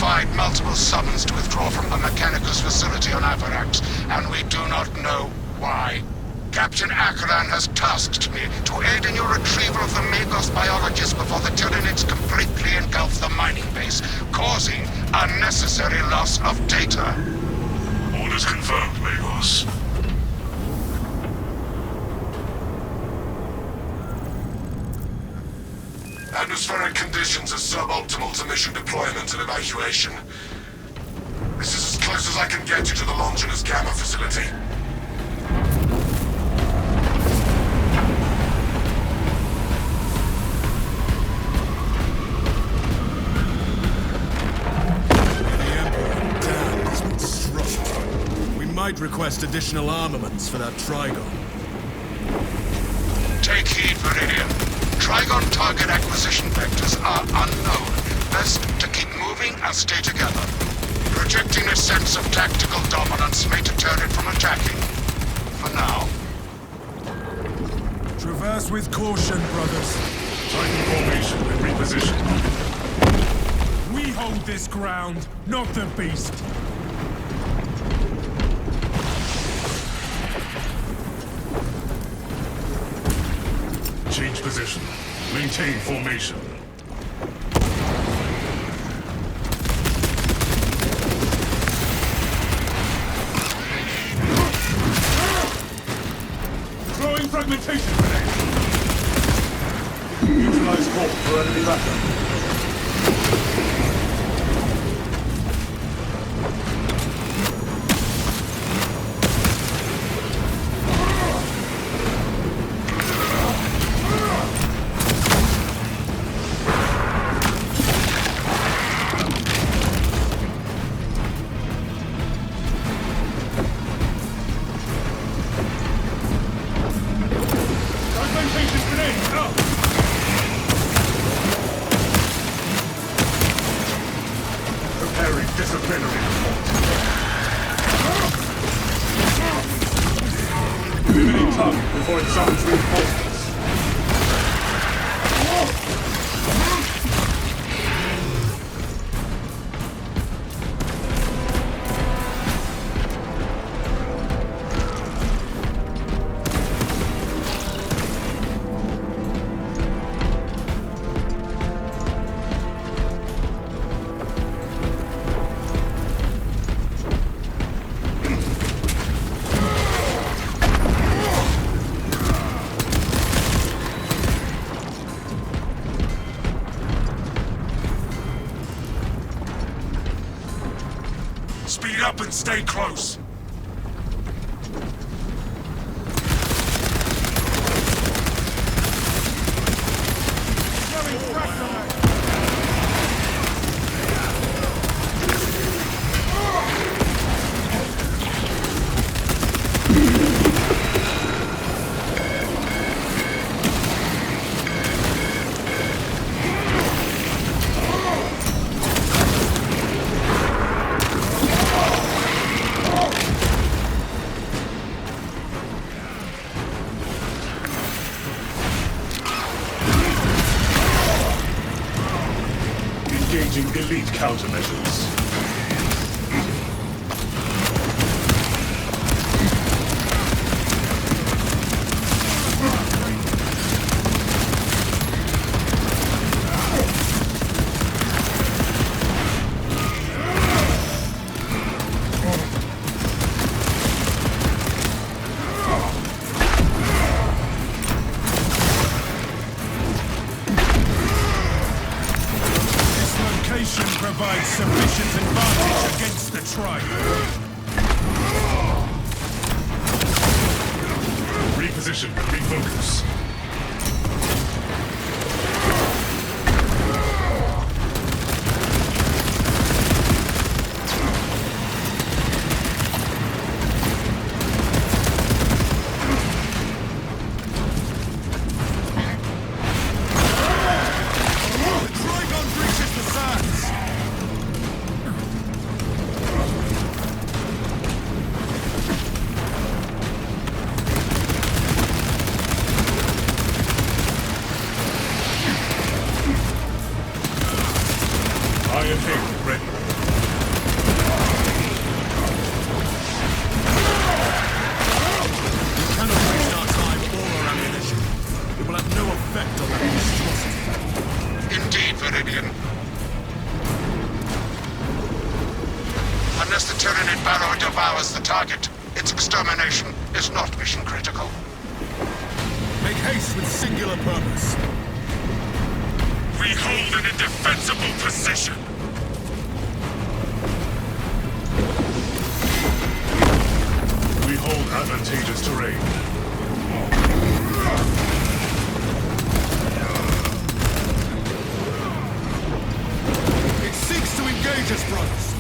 defied multiple summons to withdraw from the Mechanicus facility on Avarax, and we do not know why. Captain Akran has tasked me to aid in your retrieval of the Magos biologists before the Tyranids completely engulf the mining base, causing unnecessary loss of data. Orders confirmed, Magos. Atmospheric conditions are suboptimal to mission deployment and evacuation. This is as close as I can get you to the Longinus Gamma facility. Might request additional armaments for that Trigon. Take heed, Meridian. Trigon target acquisition vectors are unknown. Best to keep moving and stay together. Projecting a sense of tactical dominance may deter it from attacking. For now. Traverse with caution, brothers. Titan formation and reposition. We hold this ground, not the beast. Change position. Maintain formation. Throwing fragmentation grenade. Utilize core for enemy backup. Before it summons reinforcements. Speed up and stay close. Engaging elite countermeasures. Provides sufficient advantage against the tribe. Reposition, refocus. extermination is not mission critical. Make haste with singular purpose. We hold an indefensible position. We hold advantageous terrain. It seeks to engage us, brothers.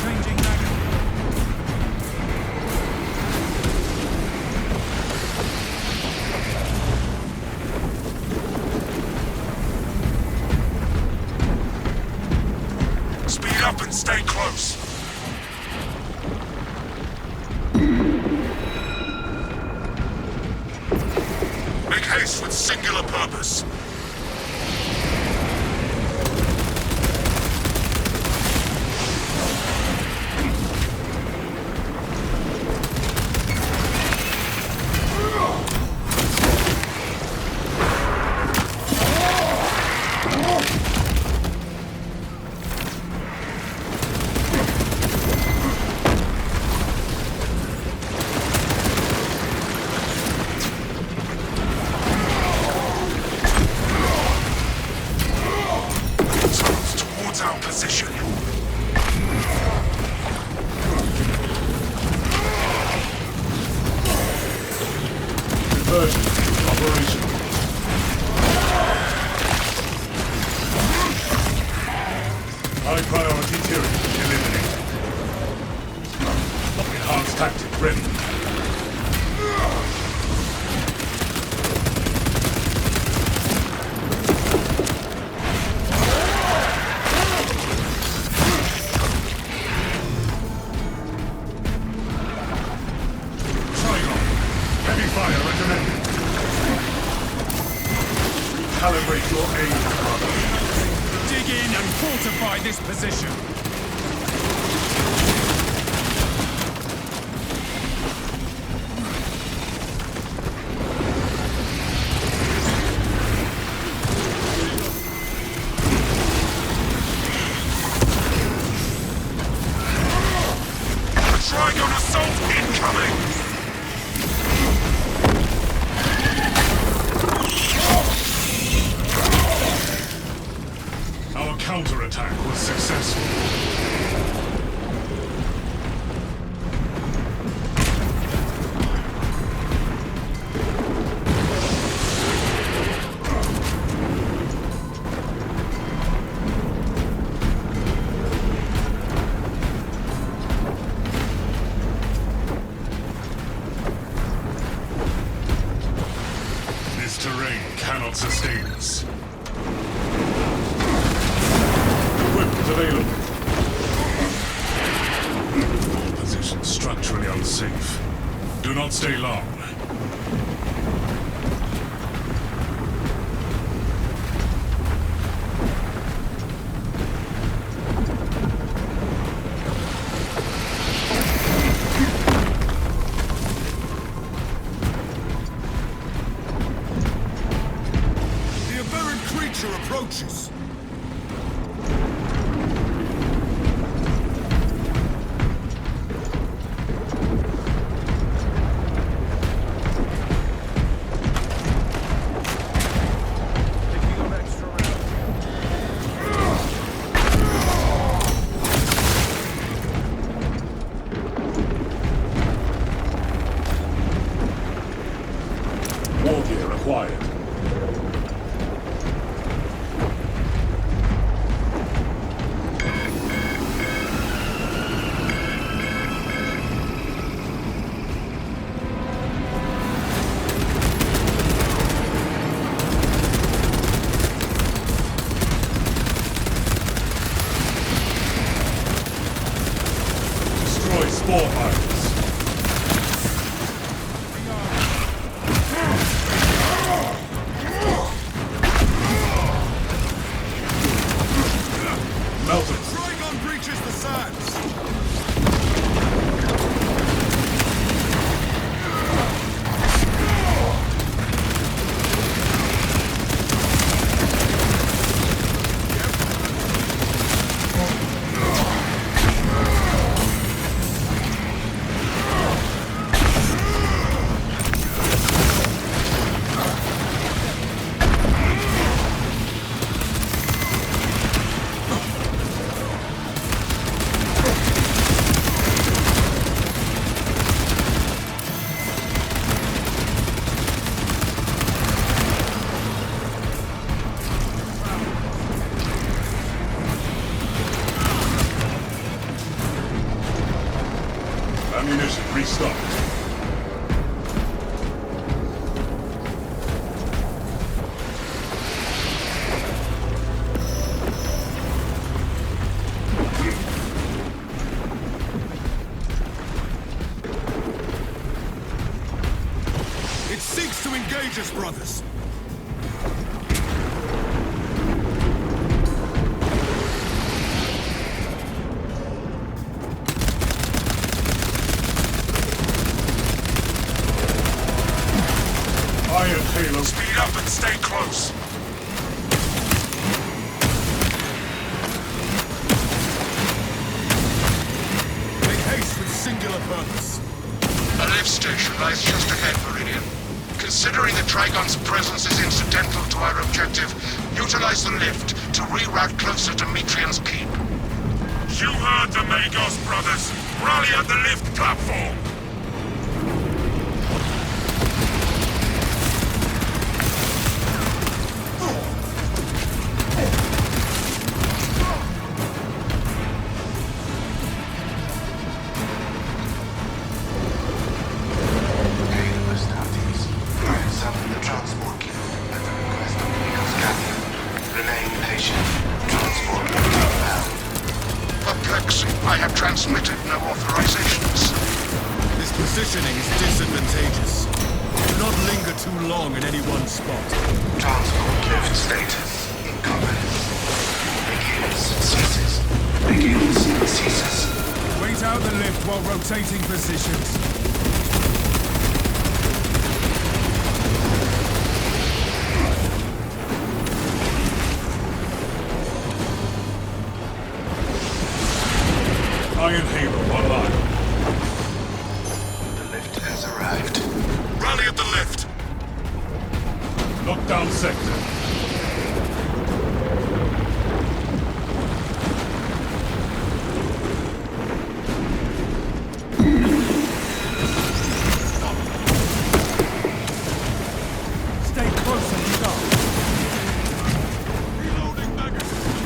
Changing magnet. Speed up and stay close. Make haste with singular purpose. Tunnels towards our position. Conversion operational. High priority Tyranny eliminated. Enhanced tactic ready. Trigon. Heavy fire recommended. Calibrate your aim, brother. Dig in and fortify this position. Trigon assault incoming! Our counterattack was successful. This terrain cannot sustain us. Equipment available. All positions structurally unsafe. Do not stay long. The aberrant creature approaches. War gear acquired. Destroy spore mines. It seeks to engage us, brothers. Iron Halo. Speed up and stay close. Make haste with singular purpose. A lift station lies just ahead, Meridian. Considering the Trigon's presence is incidental to our objective, utilize the lift to reroute closer to Metrian's keep. You heard the Magos brothers. Rally at the lift platform. Perplexing. I have transmitted no authorizations. This positioning is disadvantageous. Do not linger too long in any one spot. Transport lift status incompetent. Begins, ceases. Begins, ceases. Wait out the lift while rotating positions. Iron Halo online. The lift has arrived. Rally at the lift. Lockdown sector. Stay close and sharp. Reloading magazine.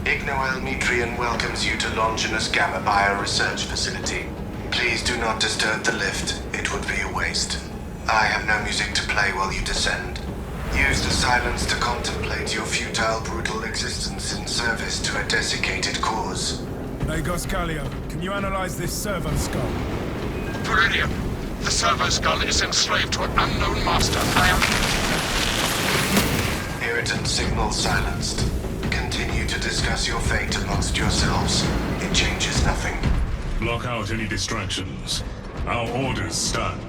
Ignoel Metrian welcomes you to Longinus Gamma Bio-Research Facility. Please do not disturb the lift. It would be a waste. I have no music to play while you descend. Use the silence to contemplate your futile, brutal existence in service to a desiccated cause. Magos Gallium, can you analyze this servo skull? Meridian, the servo skull is enslaved to an unknown master. I am... Irritant signal silenced. Continue to discuss your fate amongst yourselves. It changes nothing. Block out any distractions. Our orders stand.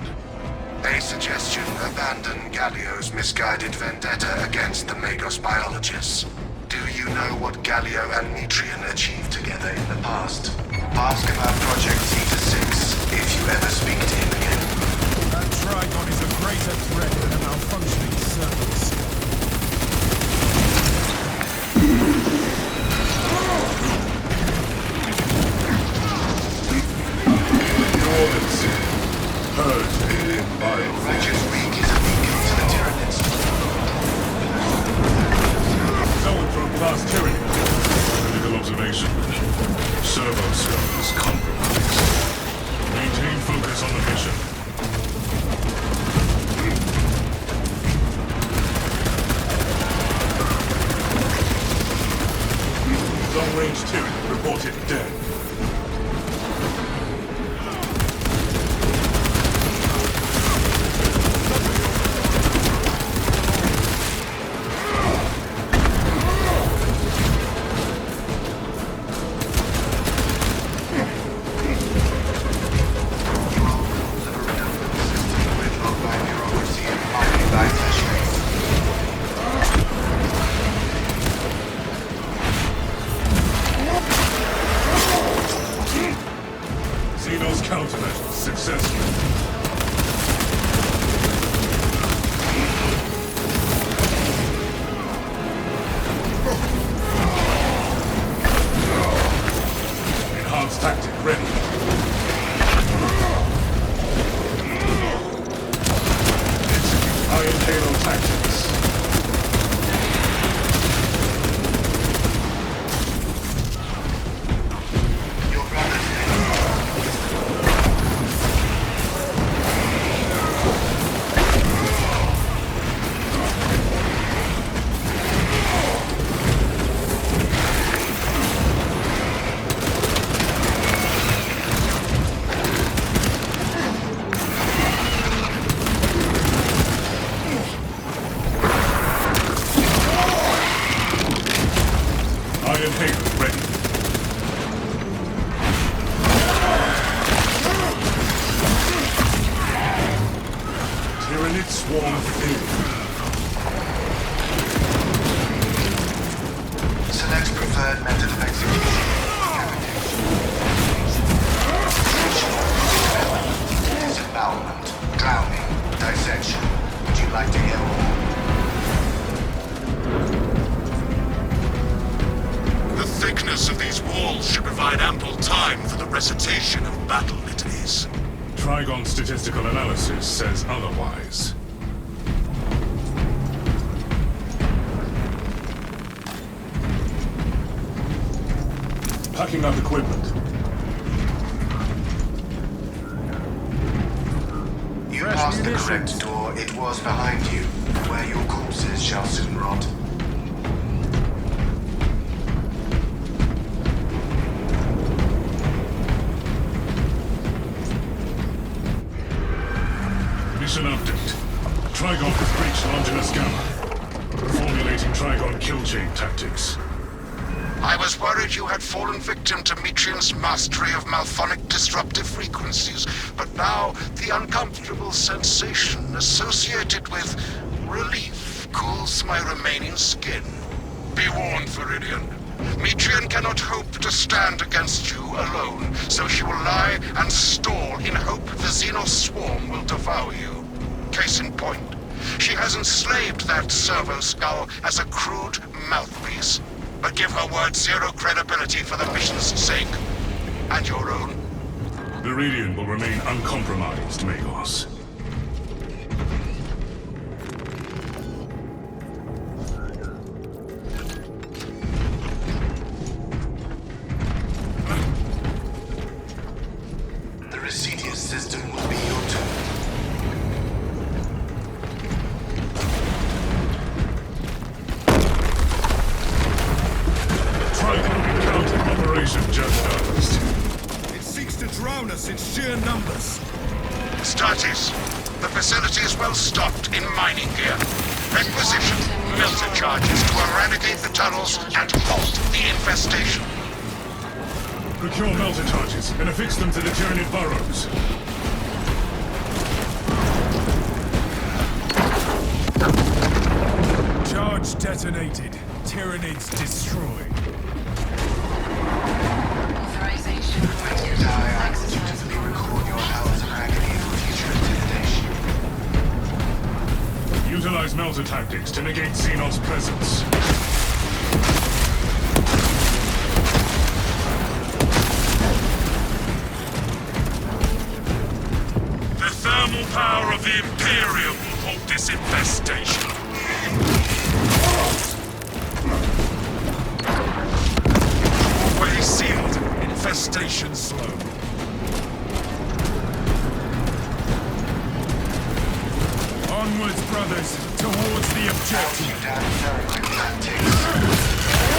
A suggestion: abandon Gallio's misguided vendetta against the Magos biologists. Do you know what Gallio and Metrian achieved together in the past? Ask about Project Zeta-6 if you ever speak to him again. That Trigon is a greater threat than a malfunctioning servo skull. Orders. Purge alien bio. Righteous Week is a beacon to the Tyranids. Someone from past tyranny. Critical observation. Servo skulls compromised. Maintain focus on the mission. Long-range tyranny reported dead. Xenos countermeasures successful. Enhanced tactic ready. swarm thin. Select preferred method of execution. Disembowelment, drowning, dissection. Would you like to hear more? The thickness of these walls should provide ample time for the recitation of battle litanies. Trigon statistical analysis says otherwise. Packing up equipment. You passed the correct door. It was behind you, where your corpses shall soon rot. Mission update. Trigon has breached Longinus Gamma. Formulating Trigon kill chain tactics. I was worried you had fallen victim to Metrian's mastery of malphonic disruptive frequencies, but now the uncomfortable sensation associated with relief cools my remaining skin. Be warned, Viridian. Metrian cannot hope to stand against you alone, so she will lie and stall in hope the Xenos swarm will devour you. Case in point, she has enslaved that servo skull as a crude mouthpiece. But give her word zero credibility for the mission's sake. And your own. Viridian will remain uncompromised, Magos. The Residius system will be your tomb. Just It seeks to drown us in sheer numbers. Statis, the facility is well stocked in mining gear. Requisition melter charges to eradicate the tunnels and halt the infestation. procure melter charges and affix them to the Tyranid burrows. Charge detonated. Tyranids destroyed. When you die, I will dutifully record your hours of agony for future intimidation. Utilize melter tactics to negate Xenon's presence. The thermal power of the Imperium will halt this infestation. Way sealed. Infestation slow. Onwards, brothers, towards the objective. You damn thermite tactics.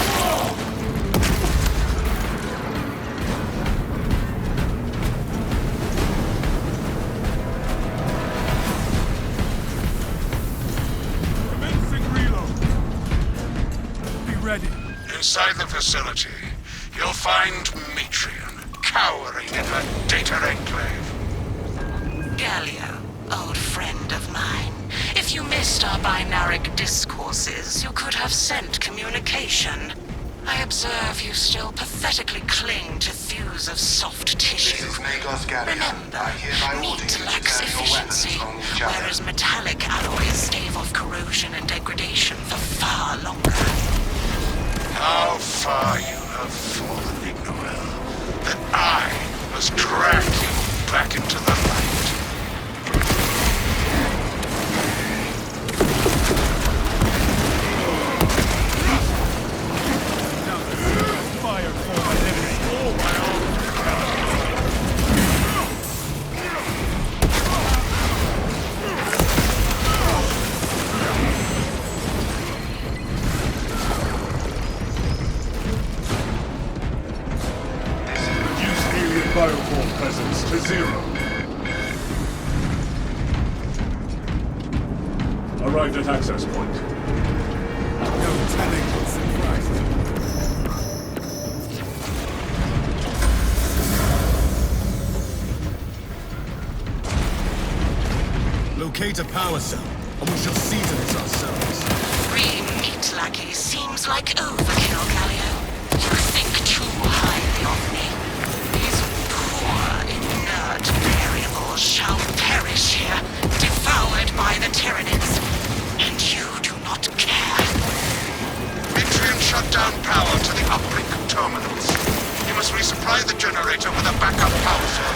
Commencing reload. Be ready. Inside the facility, you'll find Metrian cowering in her data enclave. Gallia, old friend of mine. If you missed our binaric discourses, you could have sent communication. I observe you still pathetically cling to thews of soft tissue. This is Magos Gallia. Remember, I hereby order meat you to lacks turn your weapons efficiency, on each other. whereas metallic alloys stave off corrosion and degradation for far longer. How far you have fallen, Ignoel, that I must drag you back into the light. Fire for my enemy. Reduce alien bioform presence to 0. Arrived at access point. No telling what's surprised. Locate a power cell. and we shall see to this ourselves. 3 meat lackeys seems like overkill, Galio. You think too highly of me. These poor, inert variables shall perish here, devoured by the Tyranids. And you do not care. Mitrian shut down power to the uplink terminals. You must resupply the generator with a backup power cell.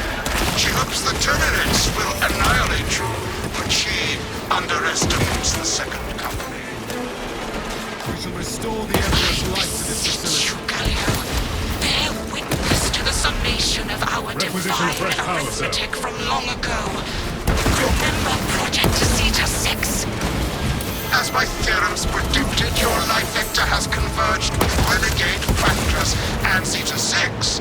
She hopes the Tyranids will annihilate you, but she underestimates the second company. We shall restore the Emperor's life to this facility. Galio, bear witness to the summation of our Requisition of fresh divine power cell. arithmetic from long ago. Remember Project Zeta 6? As my theorems predicted, your life vector has converged with renegade factors, and Zeta 6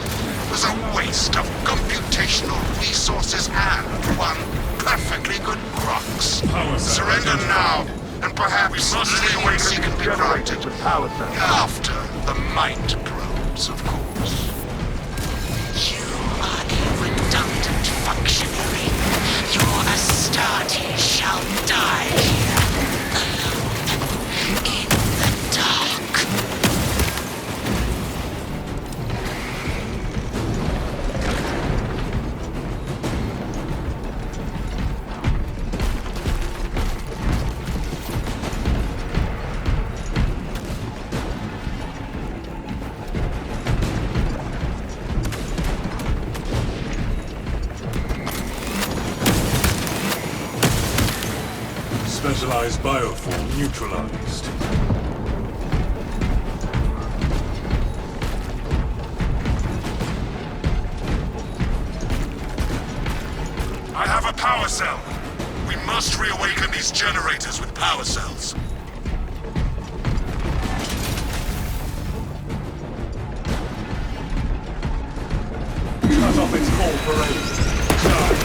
was a waste of computational resources and one perfectly good Grox. Power cell Surrender identified. now, and perhaps leniency can be granted. After the mind probes, of course. You are a redundant functionary. Your Astarte shall die here, alone, in the dark. Specialized bioform neutralized. I have a power cell. We must reawaken these generators with power cells. Cut off its core parade. Die.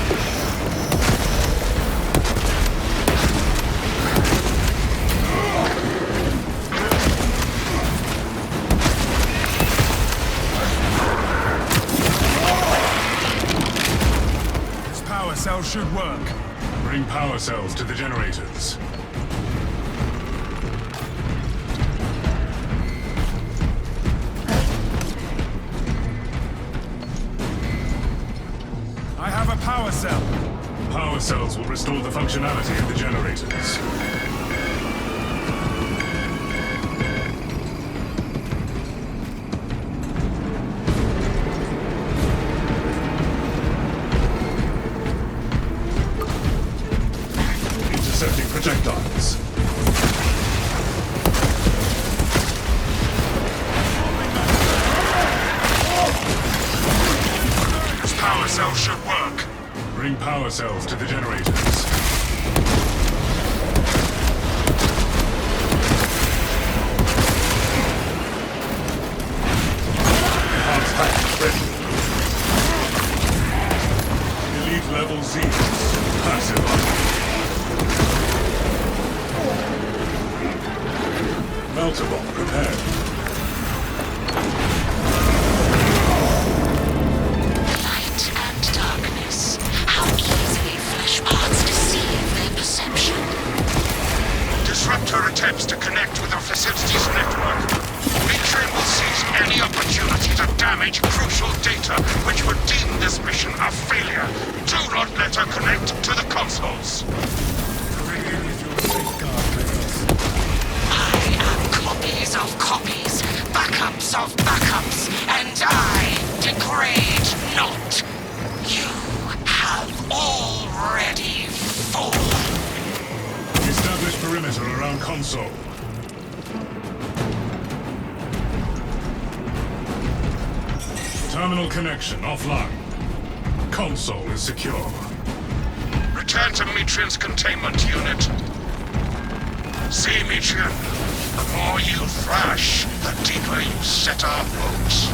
This power cell should work. Bring power cells to the generators. I have a power cell. Power cells will restore the functionality of the generators. Intercepting projectiles. This power cell should work. Bring power cells to the generators. Enhanced package ready. Elite level Z. Passive. Melter bomb prepared. Light and darkness. How easily flesh parts deceive their perception. Disrupt her attempts to connect with our facilities network. Mitrian will seize any opportunity to damage crucial data, which would deem this mission a failure. Do not let her connect to the consoles. I am copies of copies, backups of backups, and I degrade not. You have already fallen. Establish perimeter around console. Terminal connection offline. Console is secure. Return to Mitrian's containment unit. See, Mitrian, the more you thrash, the deeper you set our hopes.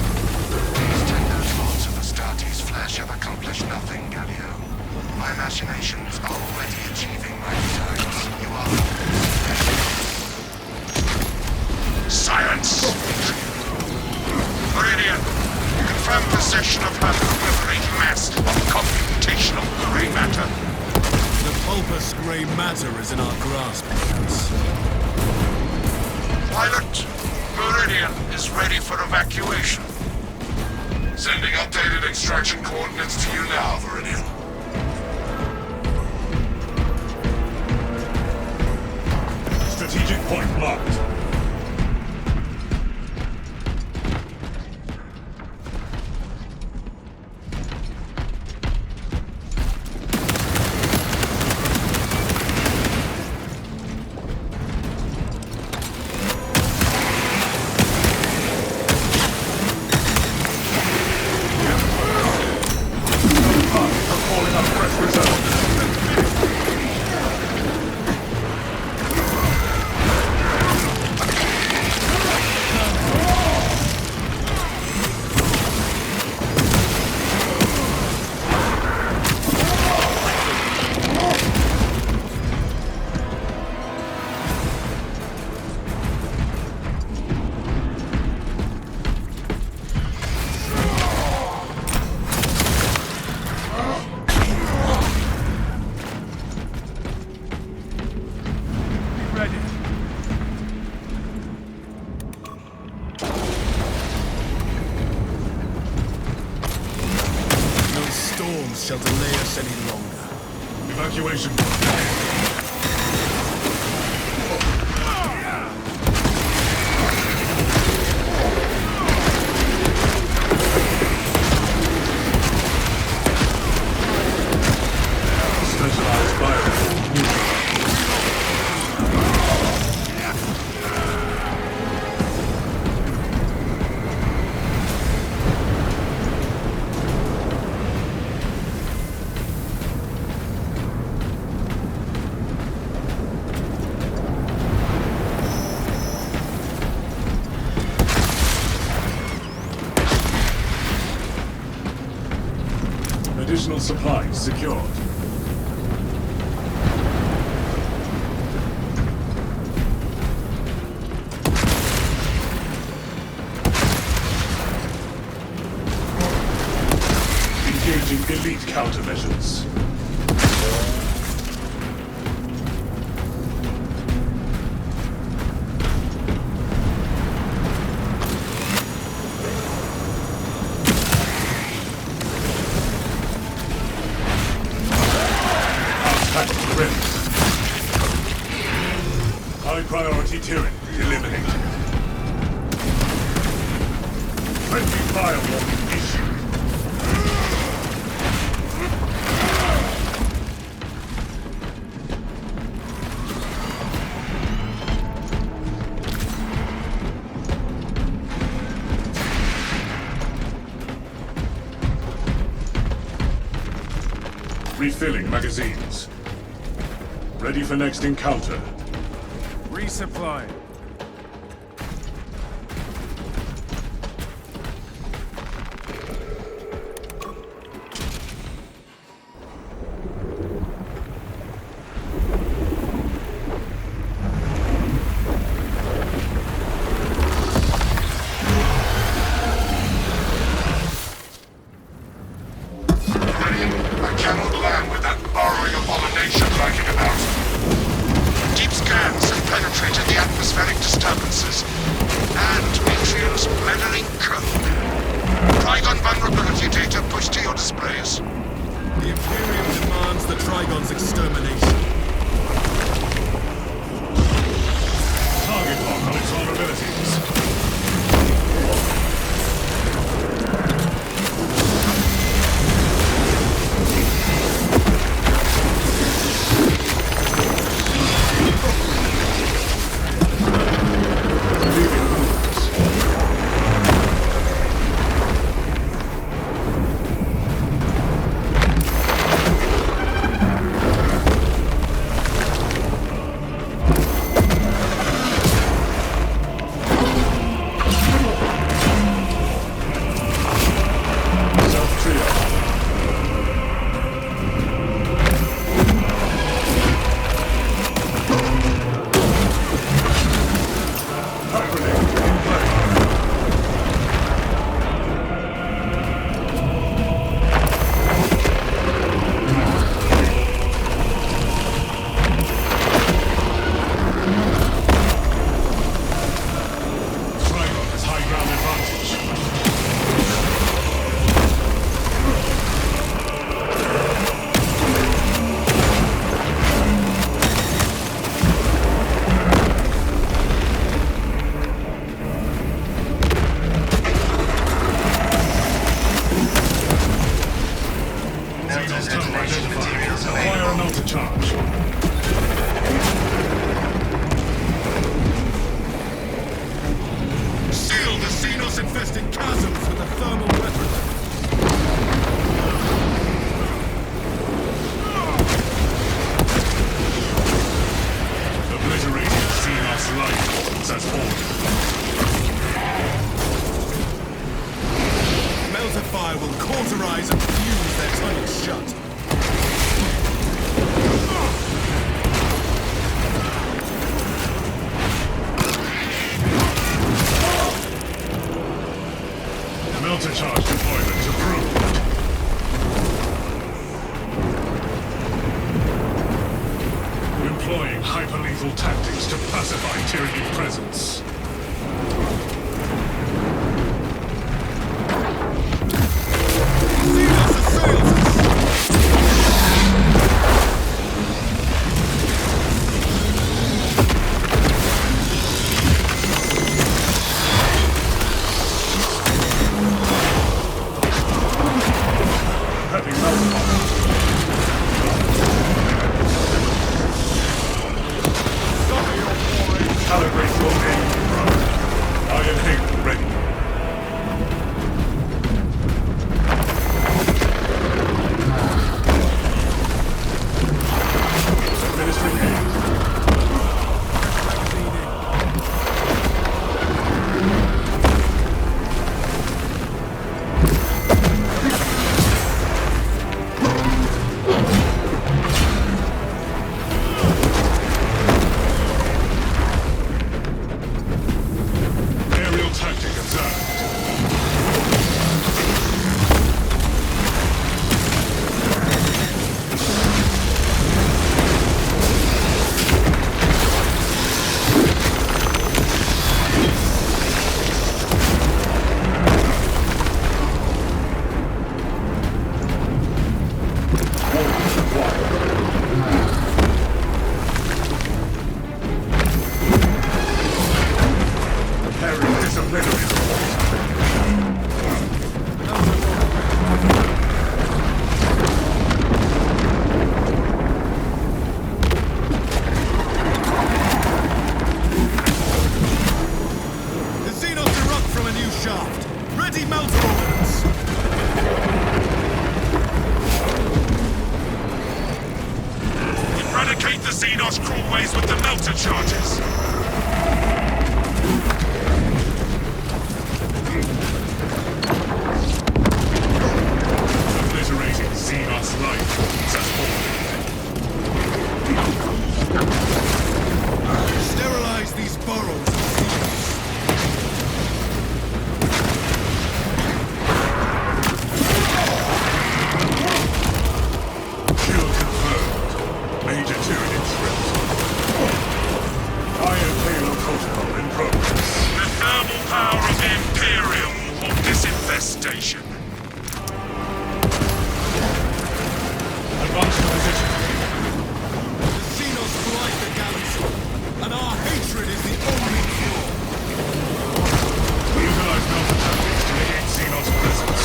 These techno-thoughts of Astarte's flesh have accomplished nothing, Galio. My machination is already achieving my desires. You are... Silence! Meridian, confirm possession of her quivering mass of computational gray matter. The pulpus Grey matter is in our grasp, perhaps. Pilot, Meridian is ready for evacuation. Sending updated extraction coordinates to you now, Meridian. Strategic point marked. Shall delay us any longer. Evacuation. Specialized bio. Additional supplies secured. Engaging elite countermeasures. High priority Tyrann eliminated. Friendly firewall issued. Refilling magazines. Ready for next encounter. Resupply. I cannot land with that burrowing abomination lurking about. Deep scans have penetrated the atmospheric disturbances and Atrium's blending code. Trigon vulnerability data pushed to your displays. The Imperium demands the Trigon's extermination. Target lock on its vulnerabilities. tunnel detonation identified. materials Acquire a available. melter charge. Seal the Xenos-infested chasms with a thermal weapon. Obliterating Xenos life forms as ordered. Melter fire will cauterize and fuse their tunnels shut. Melter charge deployment approved. Employing hyperlethal tactics to pacify Tyranid presence. Xenos assails us! Prepping melter bomb. Calibrate your aim. Iron Halo ready. Administering aid. Aerial tactic observed. Preparing disciplinary force. The Xenos erupt from a new shaft. Ready melter ordnance. Eradicate the Xenos crawlways with the melter charges. Obliterating Xenos life forms as ordered. Sterilize these burrows of Xenos. Kill confirmed. Major Tyranid threat. Iron Halo protocol in progress. The thermal power of the Imperium will halt this infestation. Advance to position. The Xenos blight the galaxy, and our hatred is the only cure. Utilize melter tactics to negate Xenos presence.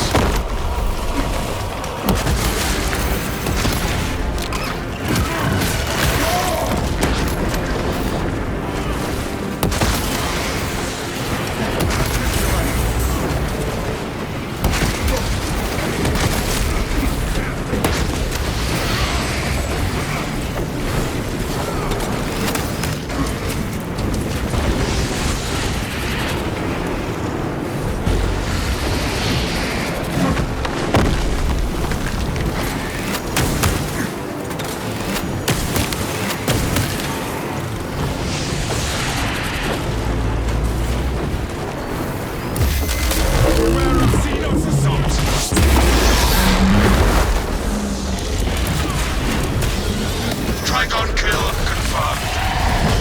Trigon kill confirmed.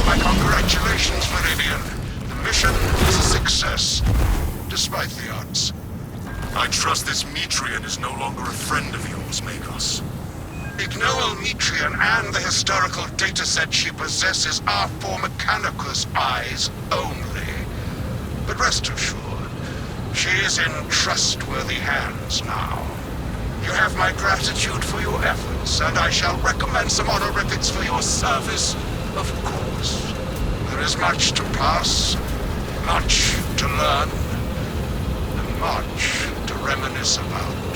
My congratulations, Meridian. The mission is a success, despite the odds. I trust this Metrian is no longer a friend of yours, Magos. Ignoel Metrian and the historical dataset she possesses are for Mechanicus' eyes only. But rest assured, she is in trustworthy hands now. You have my gratitude for your efforts, and I shall recommend some honorifics for your service, of course. There is much to pass, much to learn, and much to reminisce about.